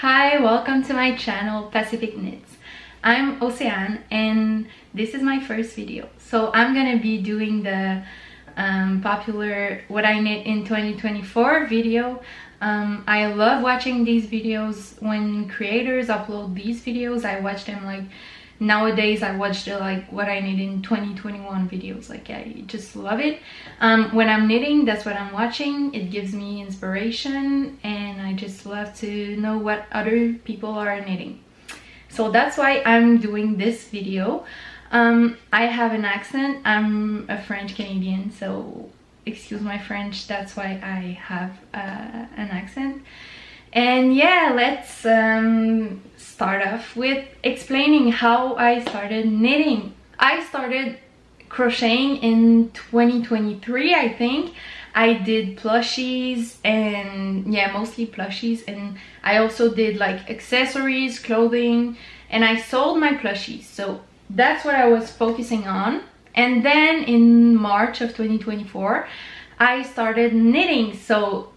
Hi, welcome to my channel Pacific Knits. I'm Oceane and this is my first video. So I'm gonna be doing the popular what I knit in 2024 video. I love watching these videos when creators upload these videos. I watch them like nowadays. I watch the what I knit in 2021 videos. Like I just love it. When I'm knitting, that's what I'm watching. It gives me inspiration and I just love to know what other people are knitting. So that's why I'm doing this video. I have an accent. I'm a French Canadian, so excuse my French, that's why I have an accent. And yeah, let's start off with explaining how I started knitting. I started crocheting in 2023, I think. I did plushies and yeah, mostly plushies, and I also did like accessories, clothing, and I sold my plushies. So that's what I was focusing on. And then in March of 2024 I started knitting. So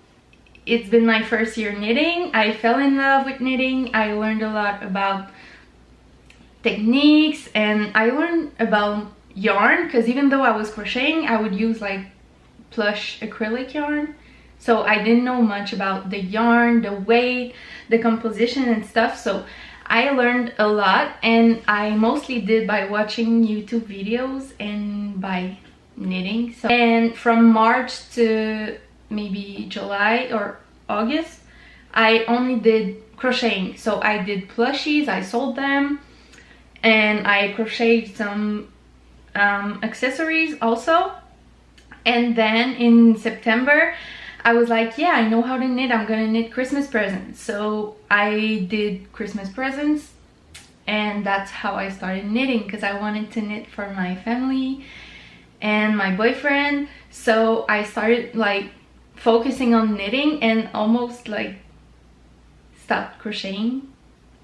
it's been my first year knitting. I fell in love with knitting. I learned a lot about techniques and I learned about yarn, because even though I was crocheting, I would use like plush acrylic yarn, so I didn't know much about the yarn, the weight, the composition and stuff. So I learned a lot, and I mostly did by watching YouTube videos and by knitting. So, and from March to maybe July or August, I only did crocheting. So I did plushies, I sold them, and I crocheted some accessories also. And then in September I was like, yeah, I know how to knit. I'm gonna knit Christmas presents. So I did Christmas presents, and that's how I started knitting, because I wanted to knit for my family and my boyfriend. So I started like focusing on knitting and almost like stopped crocheting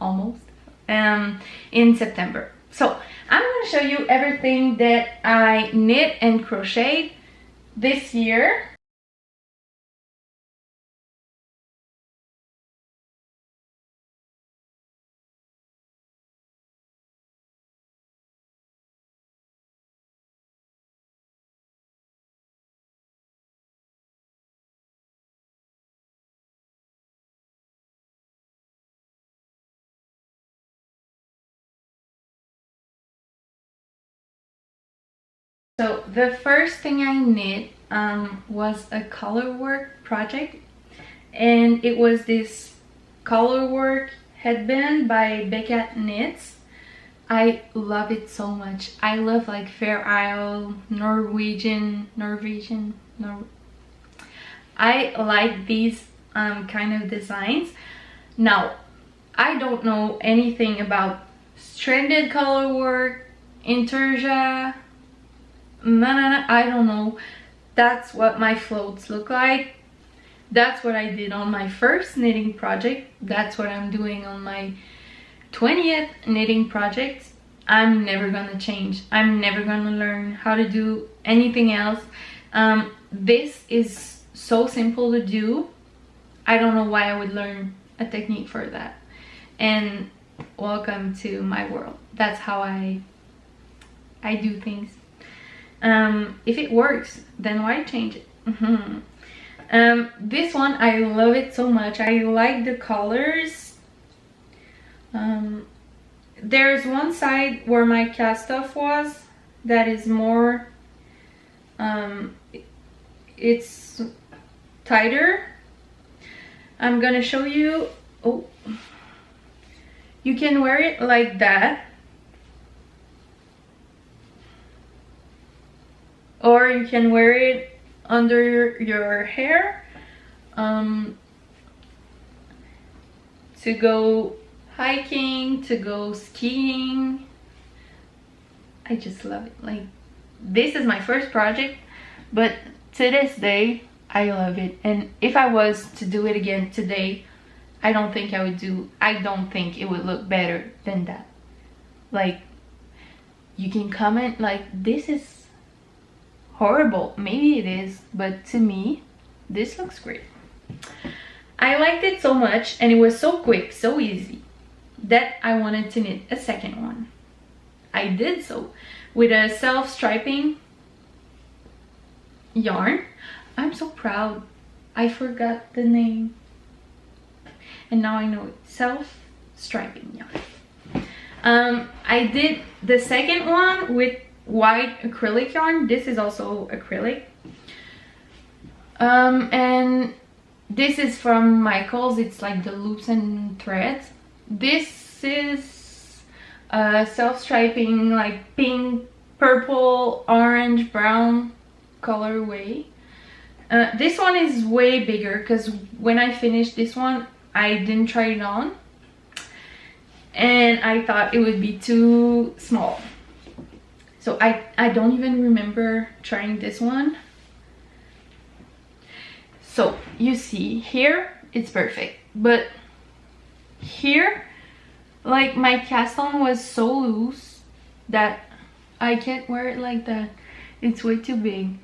almost in September. So I'm going to show you everything that I knit and crocheted this year. So the first thing I knit was a colorwork project, and it was this colorwork headband by Becat Knits. I love it so much. I love like Fair Isle, Norwegian. I like these kind of designs. Now, I don't know anything about stranded colorwork, Interja, I don't know. That's what my floats look like. That's what I did on my first knitting project. That's what I'm doing on my 20th knitting project. I'm never gonna change. I'm never gonna learn how to do anything else. This is so simple to do. I don't know why I would learn a technique for that. And welcome to my world. That's how I do things. If it works, then why change it? This one, I love it so much. I like the colors. There's one side where my cast off was that is more it's tighter. I'm gonna show you. Oh, you can wear it like that, or you can wear it under your hair to go hiking, to go skiing. I just love it. Like, this is my first project, but to this day I love it. And if I was to do it again today, I don't think it would look better than that. Like, you can comment like, this is horrible. Maybe it is, but to me this looks great. I liked it so much and it was so quick, so easy, that I wanted to knit a second one. I did so with a self-striping yarn. I'm so proud. I forgot the name. And now I know it. Self-striping yarn. I did the second one with white acrylic yarn. This is also acrylic. And this is from Michaels. It's like the loops and threads. This is self-striping, like pink, purple, orange, brown colorway. This one is way bigger because when I finished this one, I didn't try it on. And I thought it would be too small. So I don't even remember trying this one. So you see here it's perfect, but here like my cast on was so loose that I can't wear it like that. It's way too big.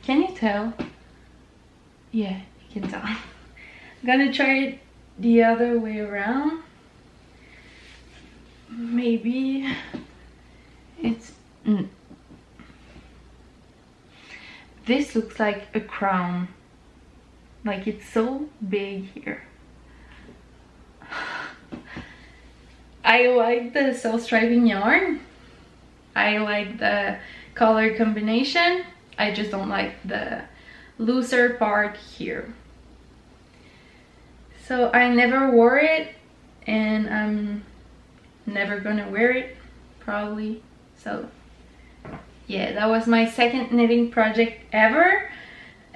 Can you tell? Yeah, you can tell. I'm gonna try it the other way around. Maybe it's this looks like a crown. Like it's so big here. I like the self-striping yarn. I like the color combination. I just don't like the looser part here. So I never wore it and I'm never gonna wear it probably. So yeah, that was my second knitting project ever.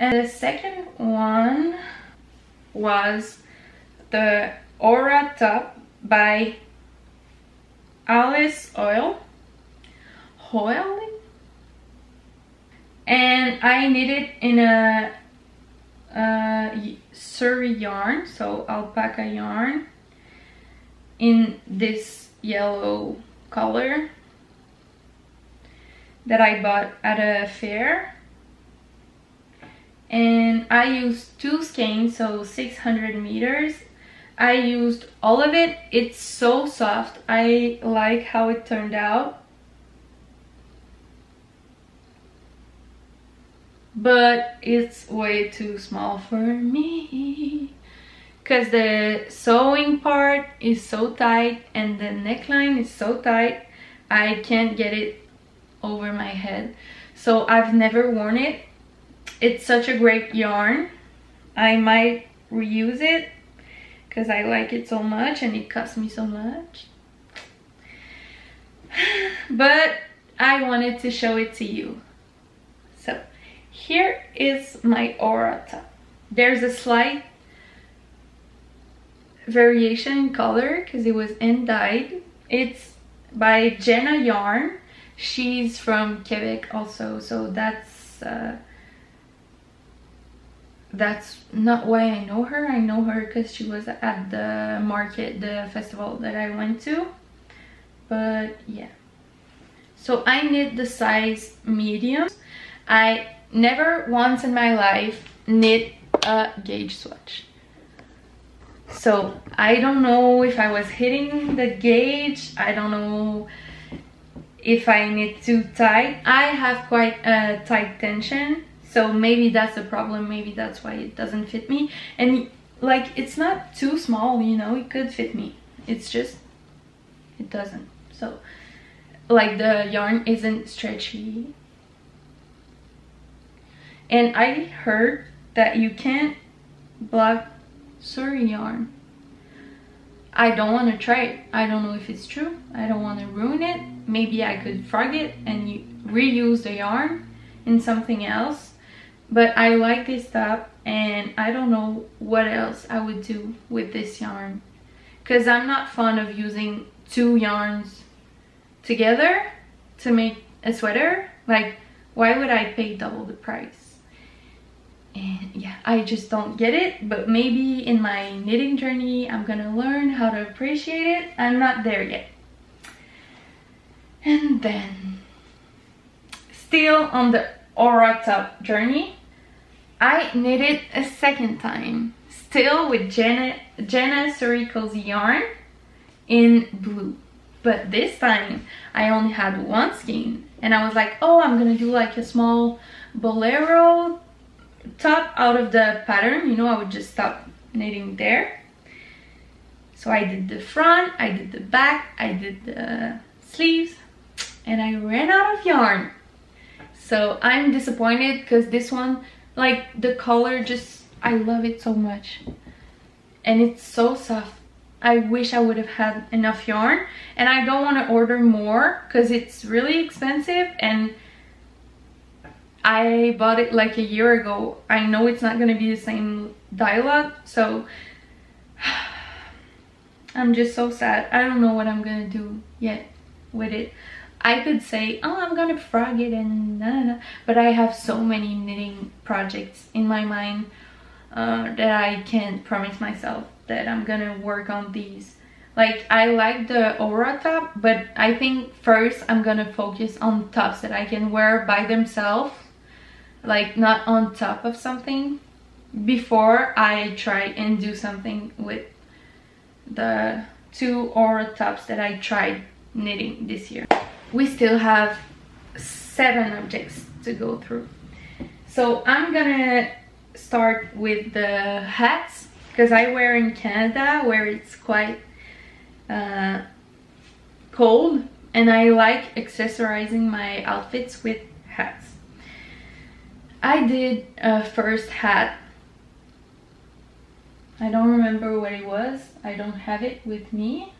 And the second one was the Aura top by Alice Hoyle. And I knit it in a Surrey yarn, so alpaca yarn, in this yellow color that I bought at a fair. And I used 2 skeins, so 600 meters. I used all of it. It's so soft. I like how it turned out. But it's way too small for me. Because the sewing part is so tight and the neckline is so tight. I can't get it over my head. So I've never worn it. It's such a great yarn. I might reuse it because I like it so much and it cost me so much. But I wanted to show it to you. So here is my Aura top. There's a slight variation in color because it was end dyed. It's by Jenna Yarn. She's from Quebec also, so that's not why I know her. I know her because she was at the market, the festival that I went to. But yeah, so I knit the size medium. I never once in my life knit a gauge swatch, so I don't know if I was hitting the gauge. I don't know if I knit too tight. I have quite a tight tension, so maybe that's a problem. Maybe that's why it doesn't fit me. And like, it's not too small, you know, it could fit me. It's just, it doesn't. So like the yarn isn't stretchy. And I heard that you can't block Surrey yarn. I don't want to try it. I don't know if it's true. I don't want to ruin it. Maybe I could frog it and reuse the yarn in something else. But I like this top and I don't know what else I would do with this yarn. Because I'm not fond of using 2 yarns together to make a sweater. Like, why would I pay double the price? And yeah, I just don't get it. But maybe in my knitting journey I'm gonna learn how to appreciate it. I'm not there yet. And then, still on the Aura top journey, I knit it a second time. still with Jenna Surrey Cozy yarn in blue. But this time I only had one skein, and I was like, oh, I'm gonna do like a small bolero top out of the pattern. You know, I would just stop knitting there. So I did the front, I did the back, I did the sleeves, and I ran out of yarn. So I'm disappointed because this one, like the color, just, I love it so much. And it's so soft. I wish I would have had enough yarn, and I don't want to order more because it's really expensive, and I bought it like a year ago. I know it's not going to be the same dye, so I'm just so sad. I don't know what I'm going to do yet with it. I could say, oh, I'm going to frog it and but I have so many knitting projects in my mind that I can't promise myself that I'm gonna work on these. Like, I like the Aura top, but I think first I'm gonna focus on tops that I can wear by themselves, like not on top of something, before I try and do something with the 2 Aura tops that I tried knitting this year. We still have 7 objects to go through. So I'm gonna start with the hats, because I wear in Canada where it's quite cold, and I like accessorizing my outfits with hats. I did a first hat. I don't remember what it was. I don't have it with me.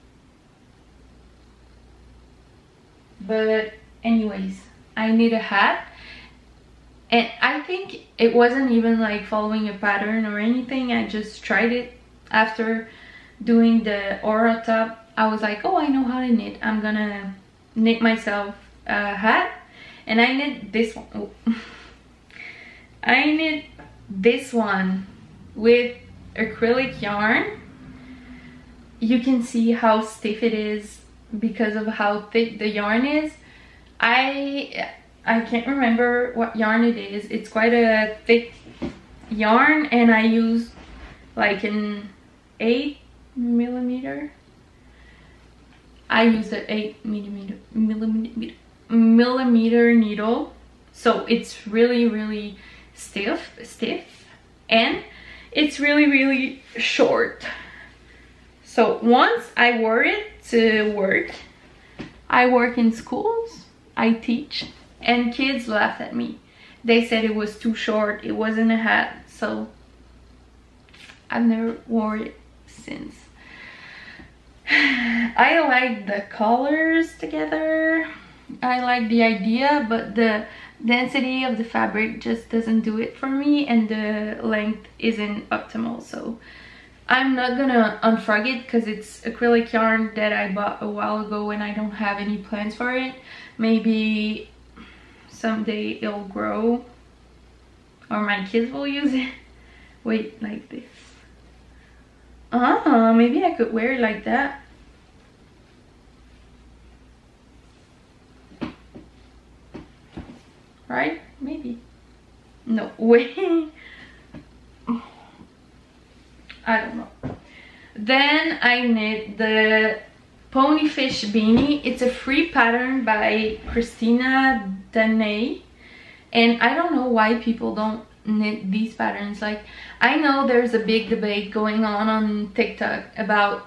But anyways, I need a hat. And I think it wasn't even like following a pattern or anything. I just tried it after doing the Aura top. I was like, oh, I know how to knit. I'm gonna knit myself a hat. And I knit this one. Oh. I knit this one with acrylic yarn. You can see how stiff it is because of how thick the yarn is. I can't remember what yarn it is. It's quite a thick yarn, and I use like an 8mm. I use an 8mm needle, so it's really stiff, and it's really short. So once I wore it to work, I work in schools, I teach, and kids laughed at me. They said it was too short, it wasn't a hat, so I've never worn it since. I like the colors together, I like the idea, but the density of the fabric just doesn't do it for me, and the length isn't optimal, so I'm not gonna unfrog it because it's acrylic yarn that I bought a while ago and I don't have any plans for it. Maybe someday it'll grow or my kids will use it. Wait, like this. Maybe I could wear it like that. Right? Maybe. No, wait. I don't know. Then I knit the Ponyfish beanie. It's a free pattern by Christina Danay, and I don't know why people don't knit these patterns. Like, I know there's a big debate going on TikTok about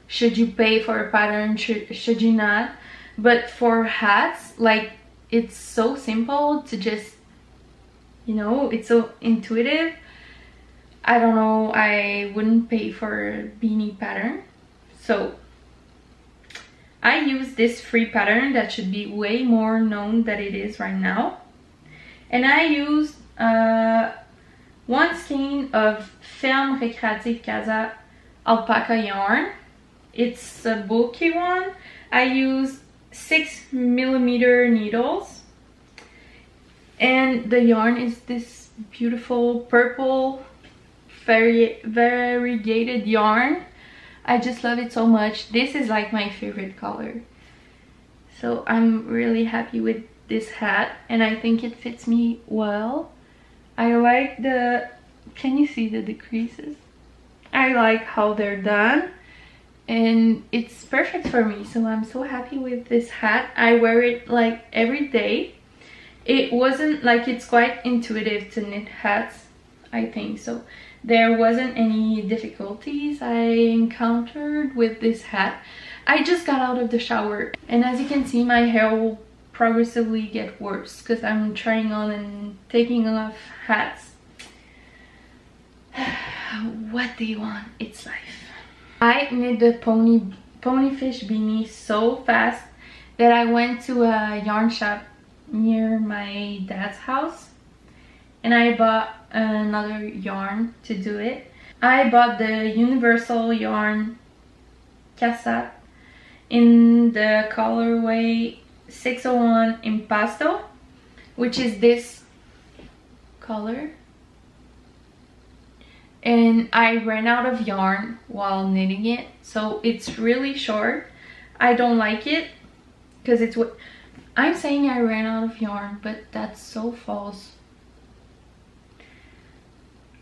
should you pay for a pattern, should you not, but for hats, like, it's so simple to just, you know, it's so intuitive. I don't know, I wouldn't pay for a beanie pattern. So I use this free pattern that should be way more known than it is right now. And I used one skein of Ferme Récréative Casa alpaca yarn. It's a bulky one. I used 6mm needles. And the yarn is this beautiful purple variegated yarn. I just love it so much. This is like my favorite color. So I'm really happy with this hat, and I think it fits me well. I like the, can you see the decreases? I like how they're done and it's perfect for me, so I'm so happy with this hat. I wear it like every day. It wasn't like, it's quite intuitive to knit hats, I think, so there wasn't any difficulties I encountered with this hat. I just got out of the shower and as you can see, my hair will progressively get worse because I'm trying on and taking off hats. What do you want? It's life. I knit the ponyfish beanie so fast that I went to a yarn shop near my dad's house and I bought another yarn to do it. I bought the Universal Yarn Cassette in the colorway 601 Impasto, which is this color. And I ran out of yarn while knitting it, so it's really short. I don't like it because it's what I'm saying. I ran out of yarn, but that's so false.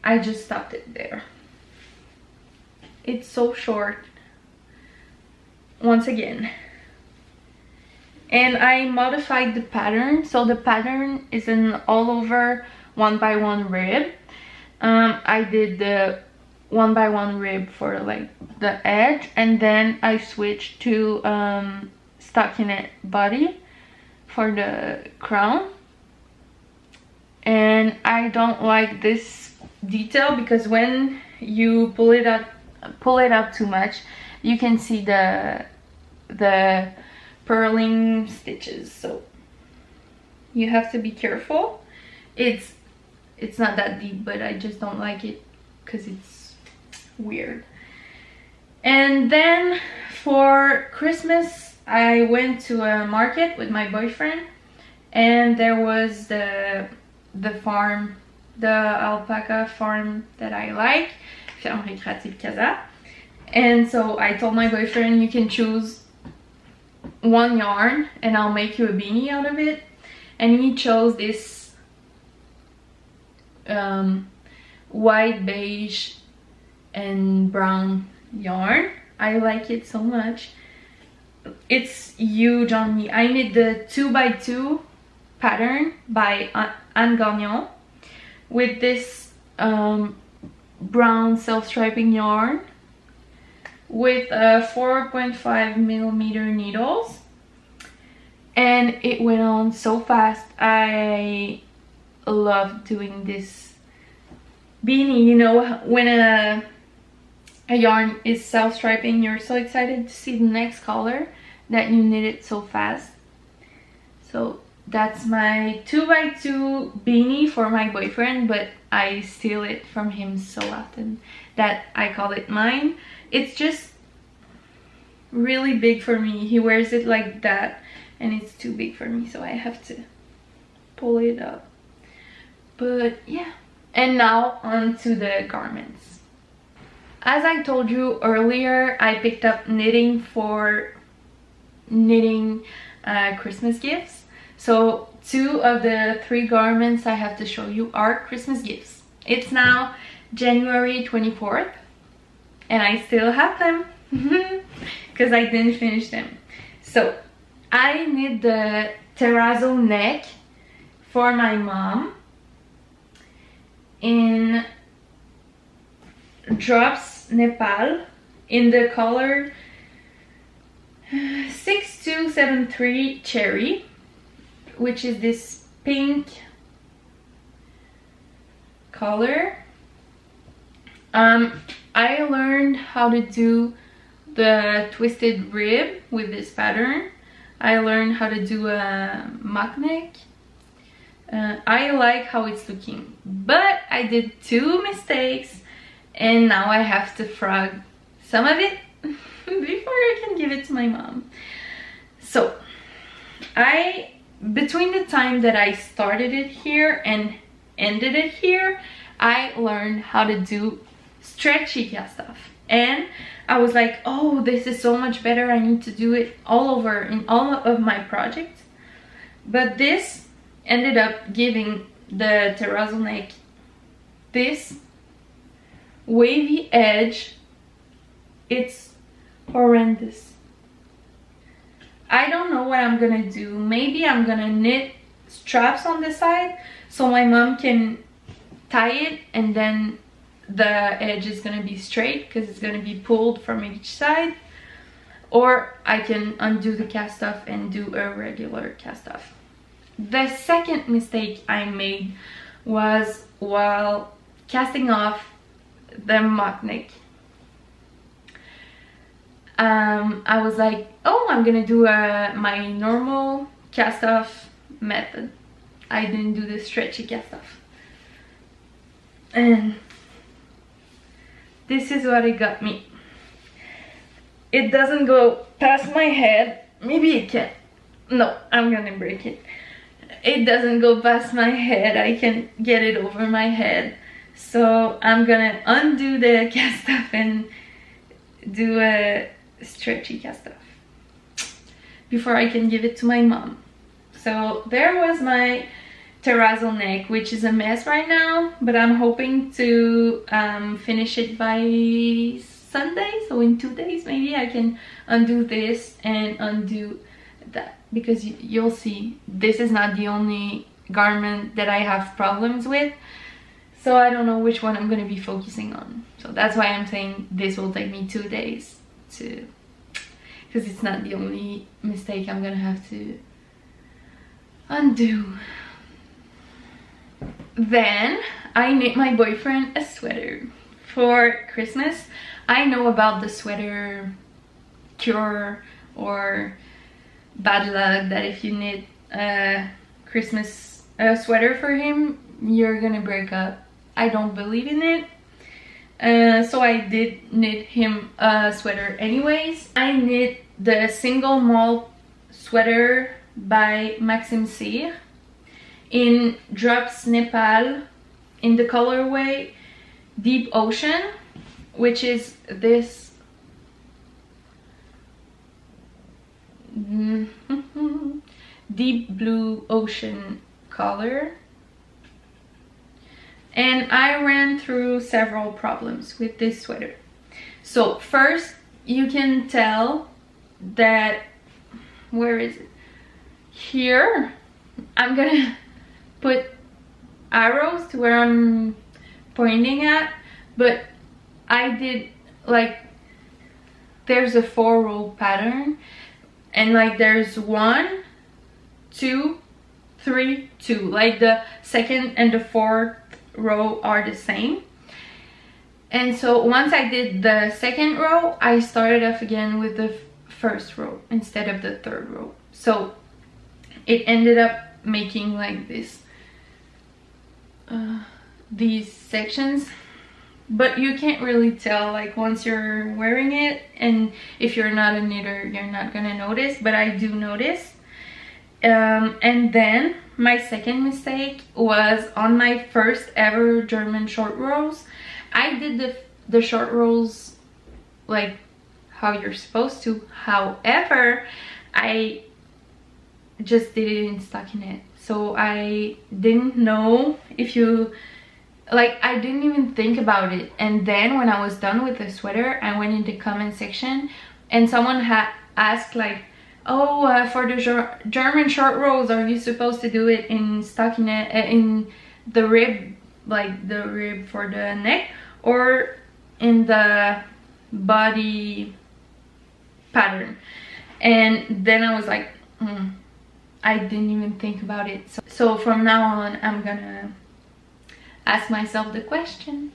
I just stopped it there. It's so short once again. And I modified the pattern, so the pattern is an all over 1x1 rib. I did the 1x1 rib for like the edge, and then I switched to stockinette body for the crown. And I don't like this detail because when you pull it up too much, you can see the purling stitches, so you have to be careful. It's not that deep, but I just don't like it because it's weird. And then for Christmas, I went to a market with my boyfriend, and there was the farm, the alpaca farm that I like, Ferme Récréative Casa. And so I told my boyfriend, you can choose one yarn and I'll make you a beanie out of it. And he chose this white, beige and brown yarn. I like it so much. It's huge on me. I knit the 2x2 pattern by Anne Gagnon with this brown self-striping yarn with 4.5mm needles, and it went on so fast. I love doing this beanie. You know, when a yarn is self-striping, you're so excited to see the next color that you knit it so fast. So that's my 2x2 beanie for my boyfriend, but I steal it from him so often that I call it mine. It's just really big for me. He wears it like that and it's too big for me, so I have to pull it up. But yeah, and now on to the garments. As I told you earlier, I picked up knitting for knitting Christmas gifts. So 2 of the 3 garments I have to show you are Christmas gifts. It's now January 24th and I still have them because I didn't finish them. So I knit the terrazzo neck for my mom in Drops Nepal in the color 6273 Cherry, which is this pink color. I learned how to do the twisted rib with this pattern. I learned how to do a mock neck. I like how it's looking, but I did 2 mistakes and now I have to frog some of it before I can give it to my mom. So between the time that I started it here and ended it here, I learned how to do stretchy stuff, and I was like, oh, this is so much better. I need to do it all over in all of my projects. But this ended up giving the terrazzo neck this wavy edge. It's horrendous. I don't know what I'm gonna do. Maybe I'm gonna knit straps on the side so my mom can tie it, and then the edge is gonna be straight because it's gonna be pulled from each side. Or I can undo the cast off and do a regular cast off. The second mistake I made was while casting off the mock neck. I was like, oh, I'm gonna do my normal cast off method. I didn't do the stretchy cast off. And this is what it got me. It doesn't go past my head. Maybe it can. No, I'm gonna break it. It doesn't go past my head. I can get it over my head. So I'm gonna undo the cast off and do a stretchy cast off before I can give it to my mom. So there was my terrazzo neck, which is a mess right now, but I'm hoping to finish it by Sunday. So in 2 days maybe I can undo this and undo that, because you'll see this is not the only garment that I have problems with. So I don't know which one I'm going to be focusing on. So that's why I'm saying this will take me 2 days to, because it's not the only mistake I'm going to have to undo. Then I knit my boyfriend a sweater for Christmas. I know about the sweater cure or bad luck, that if you knit a Christmas sweater for him, you're gonna break up. I don't believe in it. So I did knit him a sweater anyways. I knit the single malt sweater by Maxime Cyr in Drops Nepal in the colorway Deep Ocean, which is this deep blue ocean color. And I ran through several problems with this sweater. So first, you can tell that, where is it? Here, I'm gonna put arrows to where I'm pointing at, but I did, like, there's a 4-row pattern, and like there's 1, 2, 3, 2, like the second and the fourth row are the same. And so once I did the second row, I started off again with the first row instead of the third row. So it ended up making like this, these sections, but you can't really tell, like, once you're wearing it, and if you're not a knitter, you're not gonna notice, but I do notice. And then my second mistake was on my first ever German short rows. I did the short rows like how you're supposed to. However, I just did it in stockinette. So I didn't know if you, like, I didn't even think about it. And then when I was done with the sweater, I went in the comment section and someone had asked, like, oh, for the German short rows, are you supposed to do it in stockinette, in the rib, like the rib for the neck, or in the body pattern? And then I was like, I didn't even think about it. So from now on, I'm gonna ask myself the question.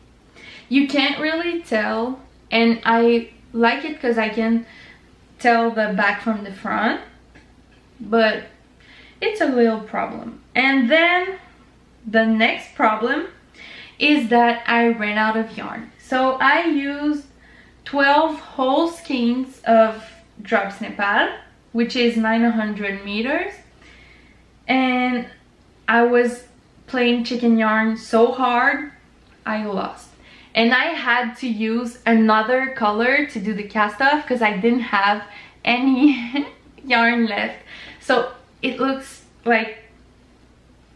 You can't really tell, and I like it because I can tell the back from the front, but it's a little problem. And then the next problem is that I ran out of yarn. So I used 12 whole skeins of Drops Nepal, which is 900 meters, and I was playing chicken yarn so hard I lost. And I had to use another color to do the cast off because I didn't have any yarn left. So it looks like,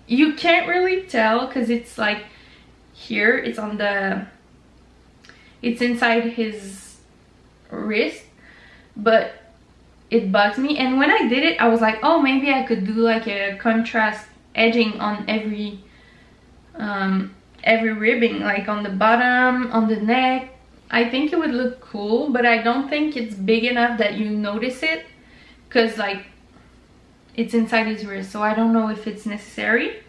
you can't really tell because it's like here, it's on the it's inside his wrist, but it bugs me. And when I did it, I was like, oh, maybe I could do like a contrast edging on every ribbing, like on the bottom, on the neck. I think it would look cool, but I don't think it's big enough that you notice it, because like it's inside his wrist, so I don't know if it's necessary.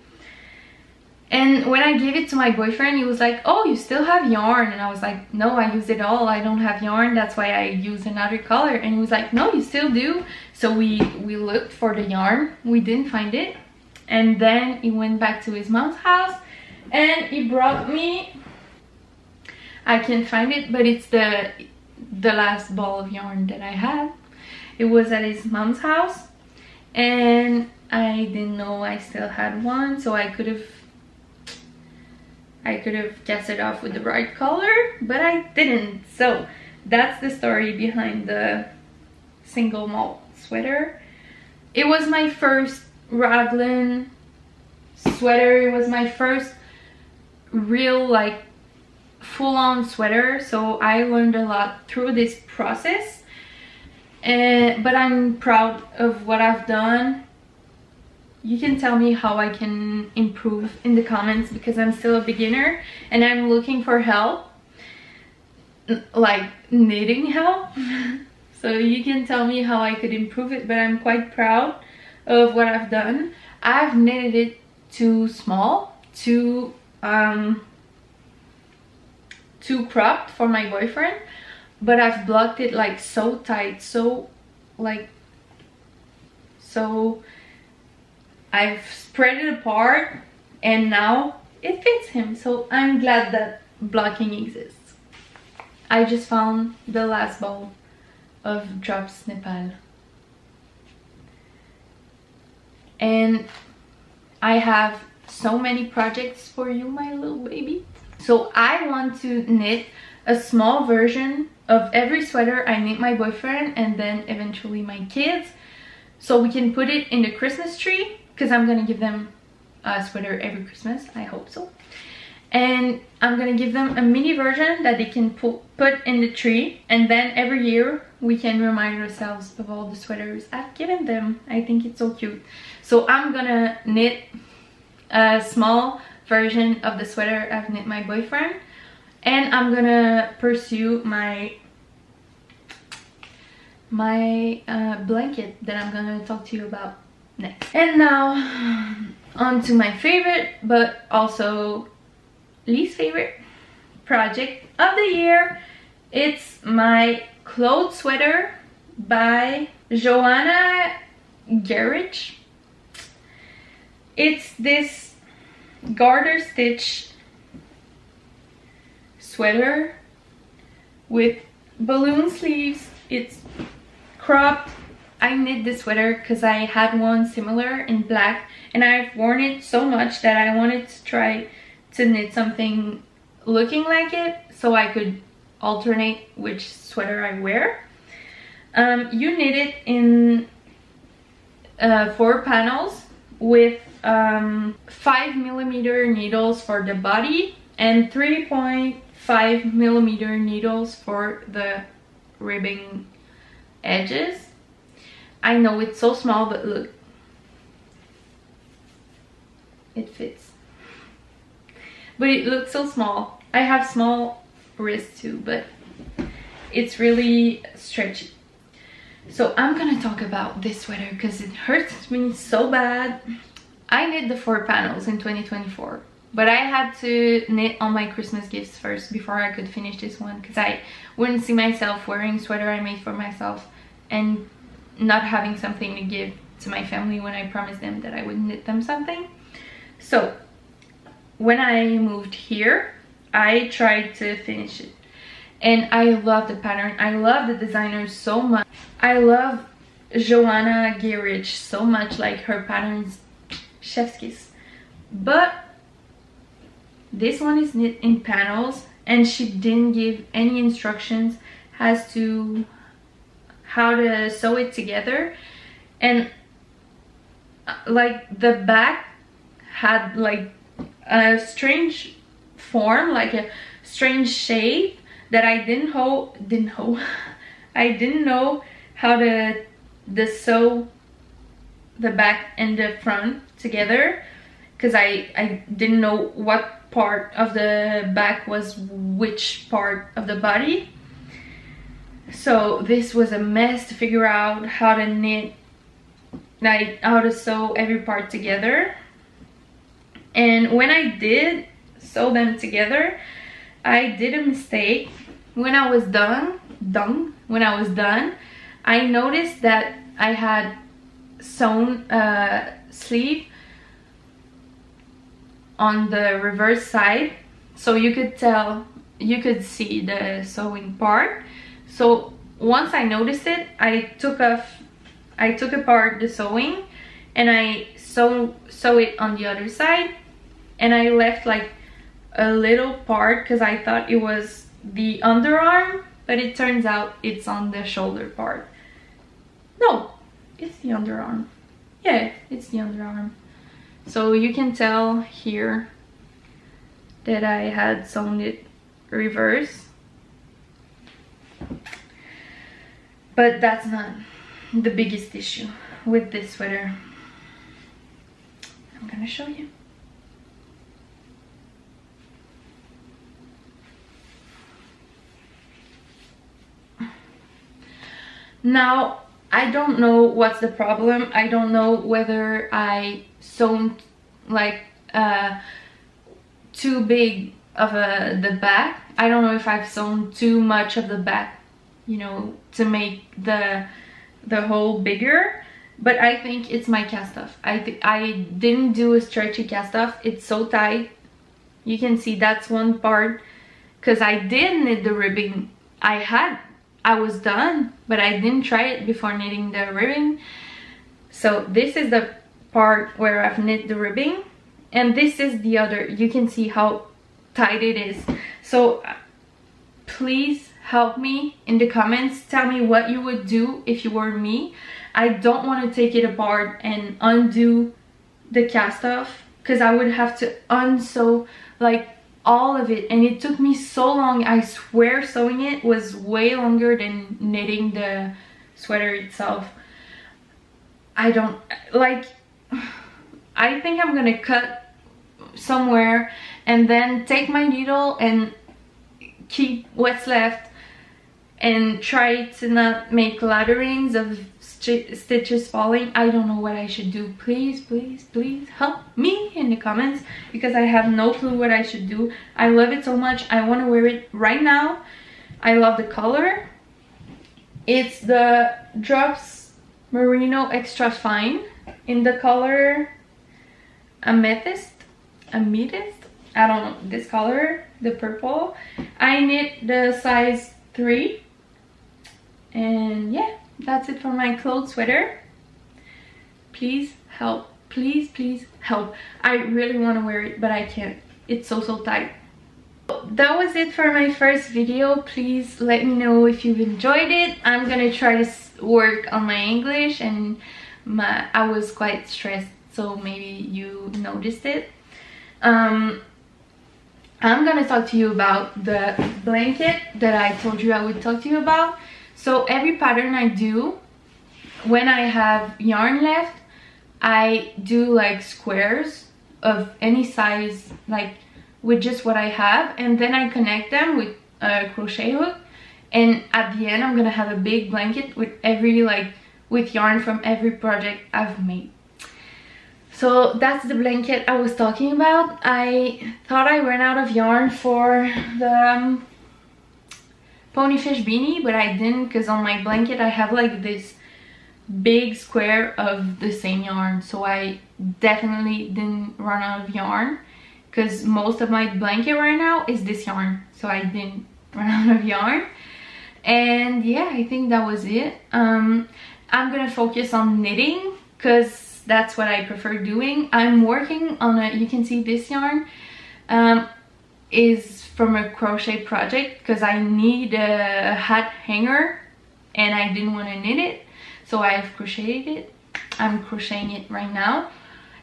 And when I gave it to my boyfriend, he was like, oh, you still have yarn? And I was like, no, I use it all, I don't have yarn, that's why I use another color. And he was like, no, you still do. So we looked for the yarn, we didn't find it, and then he went back to his mom's house and he brought me, I can't find it, but it's the last ball of yarn that I had. It was at his mom's house, and I didn't know I still had one, so I could have guessed it off with the right color, but I didn't. So that's the story behind the single malt sweater. It was my first raglan sweater. It was my first real like full-on sweater, so I learned a lot through this process, but I'm proud of what I've done. You can tell me how I can improve in the comments, because I'm still a beginner and I'm looking for help, like knitting help. So you can tell me how I could improve it, but I'm quite proud of what I've done. I've knitted it too small, too cropped for my boyfriend, but I've blocked it like so tight, so I've spread it apart, and now it fits him. So I'm glad that blocking exists. I just found the last ball of Drops Nepal, and I have so many projects for you, my little baby. So I want to knit a small version of every sweater I knit my boyfriend, and then eventually my kids, so we can put it in the Christmas tree, because I'm gonna give them a sweater every Christmas, I hope so. And I'm gonna give them a mini version that they can put in the tree, and then every year we can remind ourselves of all the sweaters I've given them. I think it's so cute. So I'm gonna knit a small version of the sweater I've knit my boyfriend, and I'm gonna pursue my blanket that I'm gonna talk to you about next. And now on to my favorite but also least favorite project of the year. It's my cloth sweater by Joanna Garecht. It's this garter stitch sweater with balloon sleeves. It's cropped. I knit this sweater because I had one similar in black, and I've worn it so much that I wanted to try to knit something looking like it, so I could alternate which sweater I wear. You knit it in 4 panels with 5mm needles for the body and 3.5mm needles for the ribbing edges. I know it's so small, but look, it fits. But it looks so small. I have small wrists too, but it's really stretchy. So I'm gonna talk about this sweater because it hurts me so bad. I knit the 4 panels in 2024, but I had to knit all my Christmas gifts first before I could finish this one, because I wouldn't see myself wearing a sweater I made for myself and not having something to give to my family when I promised them that I would knit them something. So when I moved here, I tried to finish it, and I love the pattern. I love the designer so much. I love Joanna Garecht so much, like her patterns, chef's kiss. But this one is knit in panels, and she didn't give any instructions as to how to sew it together. And like the back had like a strange form, like a strange shape that I didn't know I didn't know how to sew the back and the front together, because I didn't know what part of the back was which part of the body. So this was a mess to figure out how to knit, like how to sew every part together. And when I did sew them together, I did a mistake. When I was done, I noticed that I had sewn sleeve on the reverse side, so you could see the sewing part. So once I noticed it, I took apart the sewing and I sew it on the other side, and I left like a little part because I thought it was the underarm, but it turns out it's on the shoulder part. No, it's the underarm. Yeah, it's the underarm. So you can tell here that I had sewn it reverse, but that's not the biggest issue with this sweater. I'm gonna show you. Now, I don't know what's the problem. I don't know whether I sewn like too big of the back. I don't know if I've sewn too much of the back, you know, to make the hole bigger. But I think it's my cast off. I didn't do a stretchy cast off. It's so tight. You can see that's one part, because I did knit the ribbing. I was done, but I didn't try it before knitting the ribbing. So this is the part where I've knit the ribbing, and this is the other. You can see how tight it is. So please help me in the comments. Tell me what you would do if you were me. I don't want to take it apart and undo the cast off, because I would have to unsew like all of it, and it took me so long. I swear sewing it was way longer than knitting the sweater itself. I don't like, I think I'm gonna cut somewhere and then take my needle and keep what's left and try to not make ladderings of stitches falling. I don't know what I should do. Please, please, please help me in the comments, because I have no clue what I should do. I love it so much. I want to wear it right now. I love the color. It's the Drops Merino Extra Fine in the color Amethyst. I don't know this color, the purple. I knit the size 3, and yeah, that's it for my clothes sweater. Please help. Please, please help. I really want to wear it, but I can't. It's so tight. That was it for my first video. Please let me know if you've enjoyed it. I'm gonna try to work on my English, and I was quite stressed, so maybe you noticed it. I'm gonna talk to you about the blanket that I told you I would talk to you about. So every pattern I do, when I have yarn left, I do like squares of any size, like with just what I have, and then I connect them with a crochet hook, and at the end I'm gonna have a big blanket with with yarn from every project I've made. So that's the blanket I was talking about. I thought I ran out of yarn for the ponyfish beanie, but I didn't, because on my blanket I have like this big square of the same yarn, so I definitely didn't run out of yarn, because most of my blanket right now is this yarn, so I didn't run out of yarn. And yeah, I think that was it. I'm gonna focus on knitting, because that's what I prefer doing. I'm working on you can see this yarn is from a crochet project, because I need a hat hanger and I didn't want to knit it, so I've crocheted it. I'm crocheting it right now.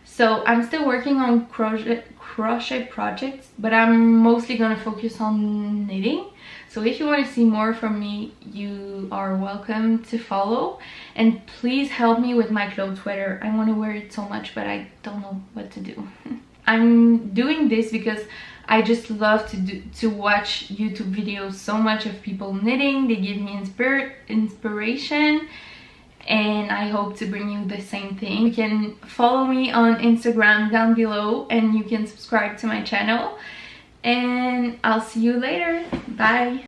So I'm still working on crochet projects, but I'm mostly gonna focus on knitting. So if you want to see more from me, you are welcome to follow. And please help me with my clothes sweater. I want to wear it so much, but I don't know what to do. I'm doing this because I just love to watch YouTube videos so much of people knitting. They give me inspiration, and I hope to bring you the same thing. You can follow me on Instagram down below, and you can subscribe to my channel, and I'll see you later. Bye.